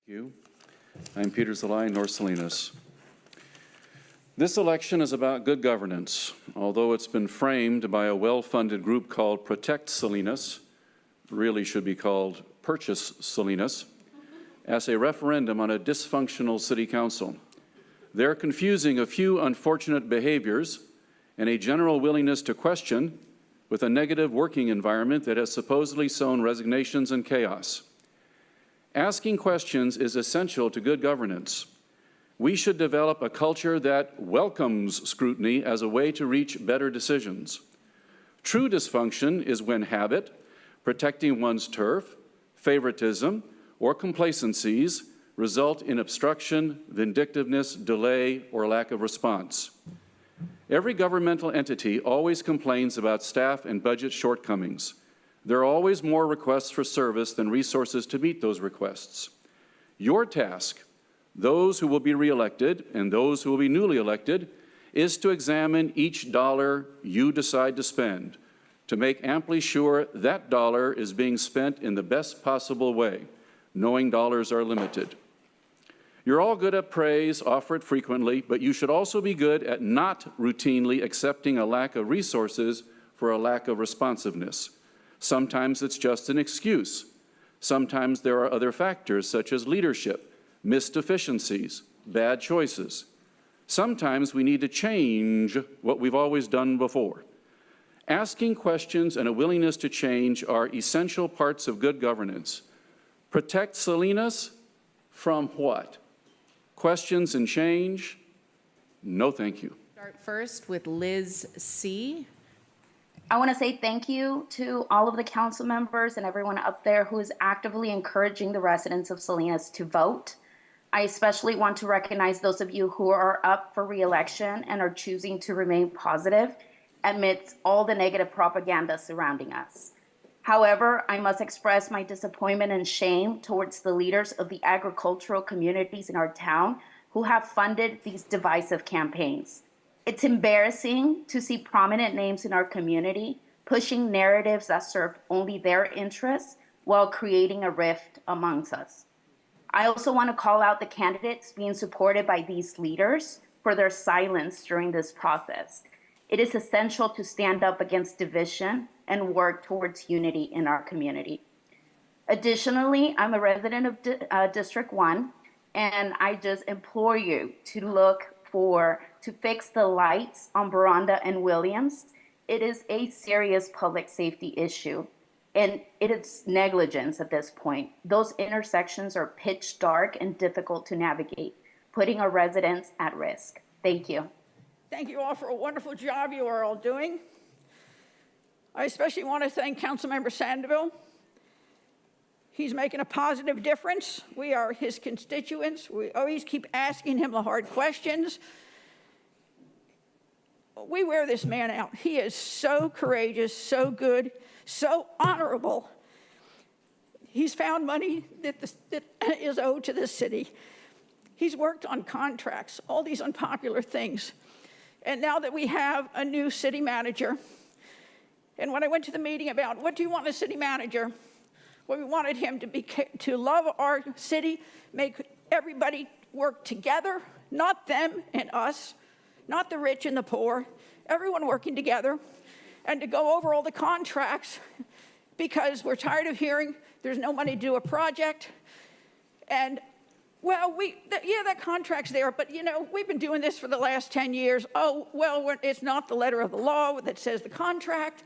Thank you. I'm Peter Zelei, North Salinas. This election is about good governance, although it's been framed by a well-funded group called Protect Salinas, really should be called PURCHASE Salinas, as a referendum on a dysfunctional city council. They're confusing a few unfortunate behaviors and a general willingness to question with a negative working environment that has supposedly sown resignations and chaos. Asking questions is essential to good governance. We should develop a culture that welcomes scrutiny as a way to reach better decisions. True dysfunction is when habit, protecting one's turf, favoritism, or complacencies result in obstruction, vindictiveness, delay, or lack of response. Every governmental entity always complains about staff and budget shortcomings. There are always more requests for service than resources to meet those requests. Your task, those who will be reelected and those who will be newly elected, is to examine each dollar you decide to spend, to make amply sure that dollar is being spent in the best possible way, knowing dollars are limited. You're all good at praise, offer it frequently, but you should also be good at not routinely accepting a lack of resources for a lack of responsiveness. Sometimes it's just an excuse. Sometimes there are other factors such as leadership, missed efficiencies, bad choices. Sometimes we need to change what we've always done before. Asking questions and a willingness to change are essential parts of good governance. Protect Salinas from what? Questions and change? No, thank you. Start first with Liz C. I want to say thank you to all of the council members and everyone up there who is actively encouraging the residents of Salinas to vote. I especially want to recognize those of you who are up for re-election and are choosing to remain positive amidst all the negative propaganda surrounding us. However, I must express my disappointment and shame towards the leaders of the agricultural communities in our town who have funded these divisive campaigns. It's embarrassing to see prominent names in our community pushing narratives that serve only their interests while creating a rift amongst us. I also want to call out the candidates being supported by these leaders for their silence during this process. It is essential to stand up against division and work towards unity in our community. Additionally, I'm a resident of District 1, and I just implore you to fix the lights on Veranda and Williams. It is a serious public safety issue, and it is negligence at this point. Those intersections are pitch dark and difficult to navigate, putting our residents at risk. Thank you. Thank you all for a wonderful job you are all doing. I especially want to thank Councilmember Sandeville. He's making a positive difference. We are his constituents. We always keep asking him the hard questions. We wear this man out. He is so courageous, so good, so honorable. He's found money that is owed to this city. He's worked on contracts, all these unpopular things. And now that we have a new city manager, and when I went to the meeting about what do you want in a city manager, well, we wanted him to love our city, make everybody work together, not them and us, not the rich and the poor, everyone working together, and to go over all the contracts because we're tired of hearing there's no money to do a project. And, well, that contract's there, but, we've been doing this for the last 10 years. Oh, well, it's not the letter of the law that says the contract,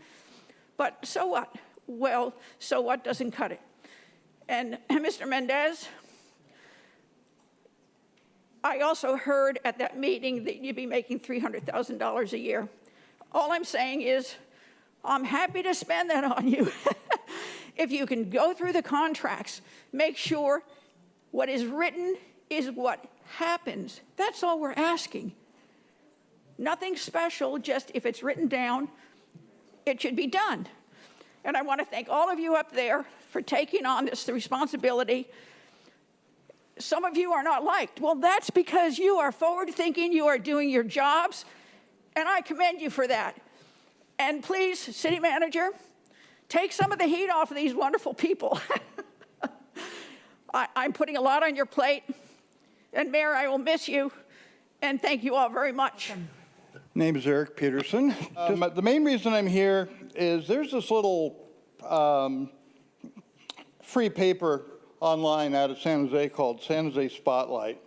but so what? Well, so what doesn't cut it? And Mr. Mendez, I also heard at that meeting that you'd be making $300,000 a year. All I'm saying is, I'm happy to spend that on you. If you can go through the contracts, make sure what is written is what happens. That's all we're asking. Nothing special, just if it's written down, it should be done. And I want to thank all of you up there for taking on this responsibility. Some of you are not liked. Well, that's because you are forward-thinking, you are doing your jobs, and I commend you for that. And please, city manager, take some of the heat off of these wonderful people. I'm putting a lot on your plate, and Mayor, I will miss you, and thank you all very much. Name is Eric Peterson. The main reason I'm here is there's this little free paper online out of San Jose called San Jose Spotlight.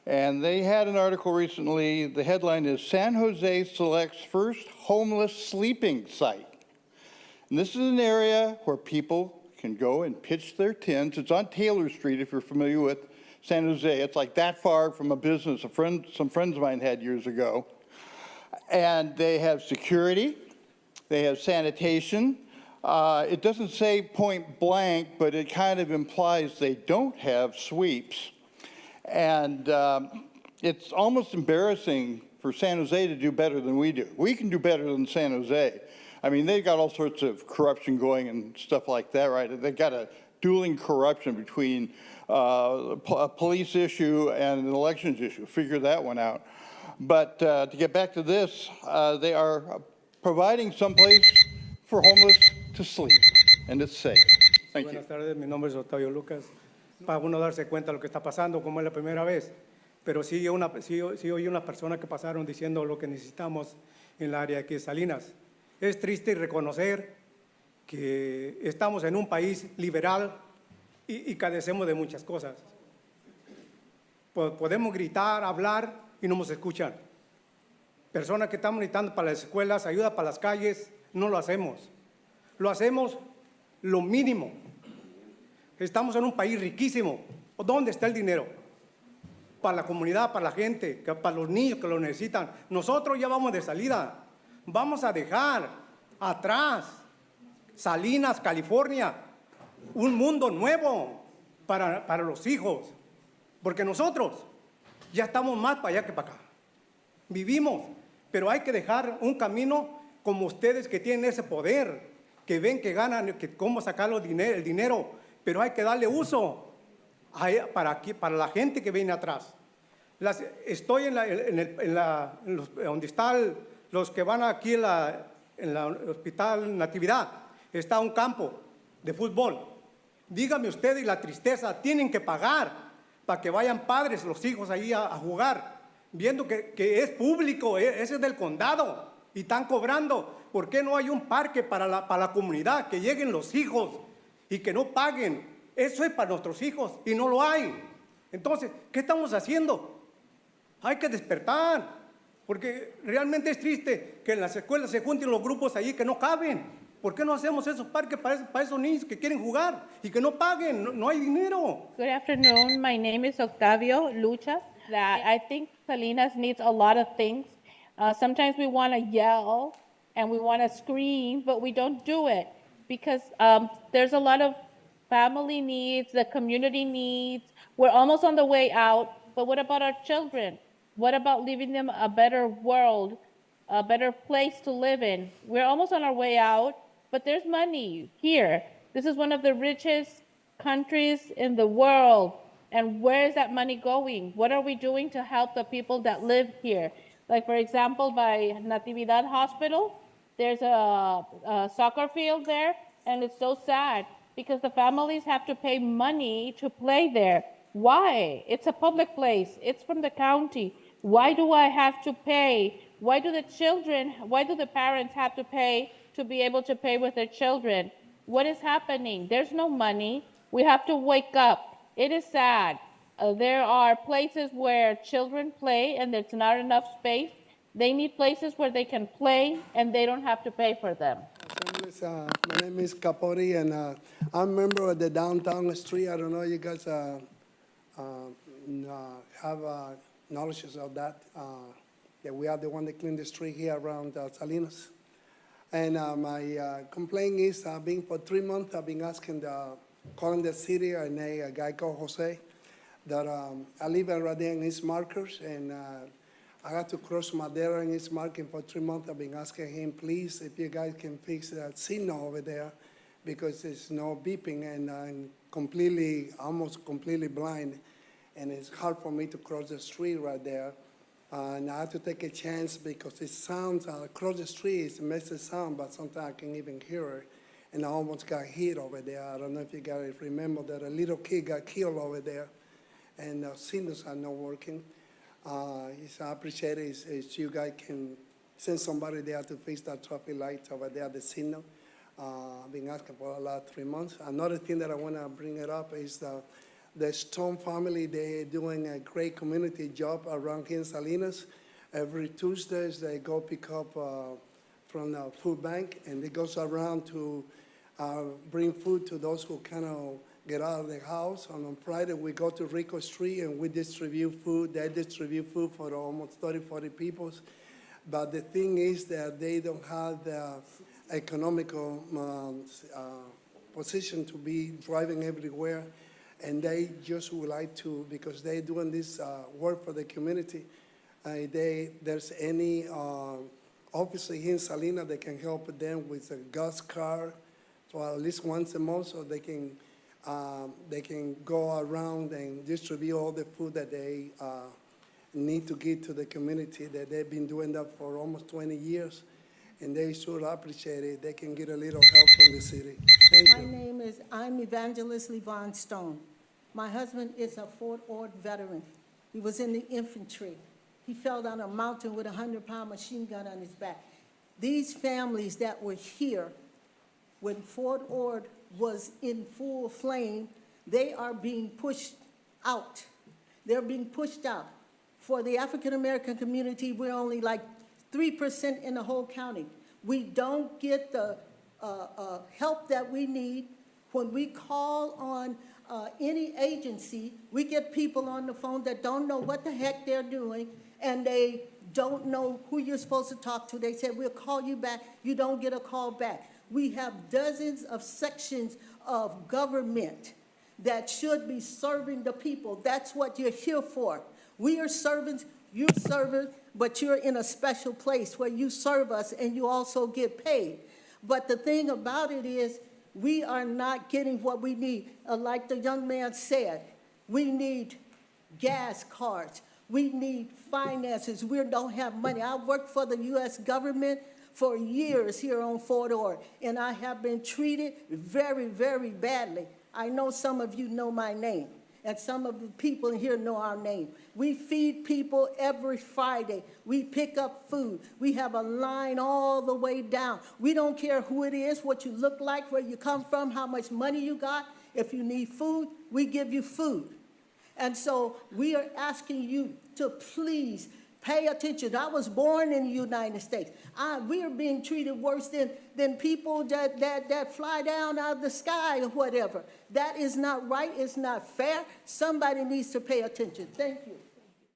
And they had an article recently. The headline is San Jose selects first homeless sleeping site. And this is an area where people can go and pitch their tents. It's on Taylor Street, if you're familiar with San Jose. It's like that far from a business some friends of mine had years ago. And they have security, they have sanitation. It doesn't say point blank, but it kind of implies they don't have sweeps. And it's almost embarrassing for San Jose to do better than we do. We can do better than San Jose. I mean, they've got all sorts of corruption going and stuff like that, right? They've got a dueling corruption between a police issue and an elections issue. Figure that one out. But to get back to this, they are providing someplace for homeless to sleep, and it's safe. Thank you. Buenas tardes, mi nombre es Octavio Lucas. Para uno darse cuenta de lo que está pasando, como es la primera vez, pero sí oí una persona que pasaron diciendo lo que necesitamos en el área aquí de Salinas. Es triste reconocer que estamos en un país liberal y carecemos de muchas cosas. Podemos gritar, hablar y no nos escuchan. Personas que estamos gritando para las escuelas, ayuda para las calles, no lo hacemos. Lo hacemos lo mínimo. Estamos en un país riquísimo. ¿Dónde está el dinero? Para la comunidad, para la gente, para los niños que lo necesitan. Nosotros ya vamos de salida. Vamos a dejar atrás Salinas, California, un mundo nuevo para los hijos. Porque nosotros ya estamos más para allá que para acá. Vivimos, pero hay que dejar un camino como ustedes que tienen ese poder, que ven que ganan, que cómo sacar el dinero, pero hay que darle uso para la gente que viene atrás. Estoy donde están los que van aquí en el Hospital Natividad. Está un campo de fútbol. Dígame ustedes, la tristeza, tienen que pagar para que vayan padres, los hijos ahí a jugar, viendo que es público, ese es del condado, y están cobrando. ¿Por qué no hay un parque para la comunidad, que lleguen los hijos y que no paguen? Eso es para nuestros hijos y no lo hay. Entonces, ¿qué estamos haciendo? Hay que despertar, porque realmente es triste que en las escuelas se junten los grupos allí que no caben. ¿Por qué no hacemos esos parques para esos niños que quieren jugar y que no paguen? No hay dinero. Good afternoon. My name is Octavio Lucha. I think Salinas needs a lot of things. Sometimes we want to yell and we want to scream, but we don't do it because there's a lot of family needs, the community needs. We're almost on the way out, but what about our children? What about leaving them a better world, a better place to live in? We're almost on our way out. But there's money here. This is one of the richest countries in the world. And where is that money going? What are we doing to help the people that live here? Like, for example, by Natividad Hospital, there's a soccer field there, and it's so sad because the families have to pay money to play there. Why? It's a public place. It's from the county. Why do I have to pay? Why do the parents have to pay to be able to pay with their children? What is happening? There's no money. We have to wake up. It is sad. There are places where children play and there's not enough space. They need places where they can play and they don't have to pay for them. My name is Capote, and I'm a member of the downtown street. I don't know you guys have knowledge of that. That we are the one that clean the street here around Salinas. And my complaint is, for 3 months, I've been calling the city, and a guy called Jose, that I live right there in East Markers, and I got to cross Madera in East Market for 3 months. I've been asking him, please, if you guys can fix that signal over there, because there's no beeping, and I'm almost completely blind, and it's hard for me to cross the street right there. And I have to take a chance because it sounds across the street, it makes a sound, but sometimes I can't even hear it. and I almost got hit over there. I don't know if you guys remember that a little kid got killed over there, and signals are not working. I appreciate it if you guys can send somebody there to fix that traffic light over there, the signal. I've been asking for the last 3 months. Another thing that I want to bring it up is the Stone family. They're doing a great community job around here in Salinas. Every Tuesdays, they go pick up from the food bank, and it goes around to bring food to those who cannot get out of the house. And on Friday, we go to Rico Street, and we distribute food. They distribute food for almost 30, 40 people. But the thing is that they don't have the economical position to be driving everywhere. And they just would like to, because they're doing this work for the community, there's any officer here in Salinas that can help them with a gas card for at least once a month, so they can go around and distribute all the food that they need to give to the community. That they've been doing that for almost 20 years, and they should appreciate it. They can get a little help from the city. Thank you. I'm Evangelist Levon Stone. My husband is a Fort Ord veteran. He was in the infantry. He fell down a mountain with a 100-pound machine gun on his back. These families that were here when Fort Ord was in full flame, they are being pushed out. They're being pushed out. For the African-American community, we're only like 3% in the whole county. We don't get the help that we need. When we call on any agency, we get people on the phone that don't know what the heck they're doing, and they don't know who you're supposed to talk to. They say, we'll call you back. You don't get a call back. We have dozens of sections of government that should be serving the people. That's what you're here for. We are servants, you're servants, but you're in a special place where you serve us and you also get paid. But the thing about it is, we are not getting what we need. Like the young man said, we need gas cards. We need finances. We don't have money. I worked for the U.S. government for years here on Fort Ord, and I have been treated very, very badly. I know some of you know my name, and some of the people in here know our name. We feed people every Friday. We pick up food. We have a line all the way down. We don't care who it is, what you look like, where you come from, how much money you got. If you need food, we give you food. And so we are asking you to please pay attention. I was born in the United States. We are being treated worse than people that fly down out of the sky or whatever. That is not right. It's not fair. Somebody needs to pay attention. Thank you.